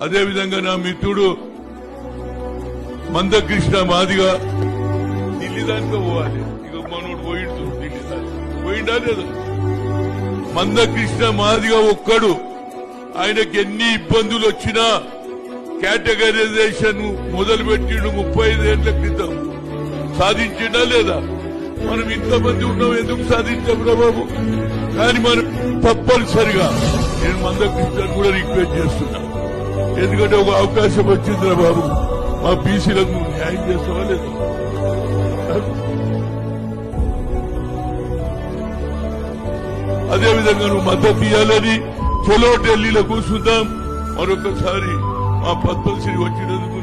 అదేవిధంగా నా మిత్రుడు మందకృష్ణ మాదిగా ఢిల్లీ దానితో పోవాలి. ఇక మనోడు పోయిండు ఢిల్లీ దానికి పోయిండా లేదా? మందకృష్ణ మాదిగా ఒక్కడు ఆయనకి ఎన్ని ఇబ్బందులు వచ్చినా కేటగరైజేషన్ మొదలుపెట్టిండు 35 ఏళ్ల క్రితం. సాధించిండా లేదా? మనం ఇంతమంది ఉన్నాం, ఎందుకు సాధించాం బాబు? కానీ మనం తప్పనిసరిగా నేను మందకృష్ణ కూడా రిక్వెస్ట్ చేస్తున్నా, ఎందుకంటే ఒక అవకాశం వచ్చిందిరా బాబు, మా బీసీలకు న్యాయం చేస్తావా లేదా? అదేవిధంగా నువ్వు మద్దతు ఇవ్వాలని చలో ఢిల్లీలో కూర్చుందాం. మరొకసారి మా పద్మశ్రీ వచ్చినందుకు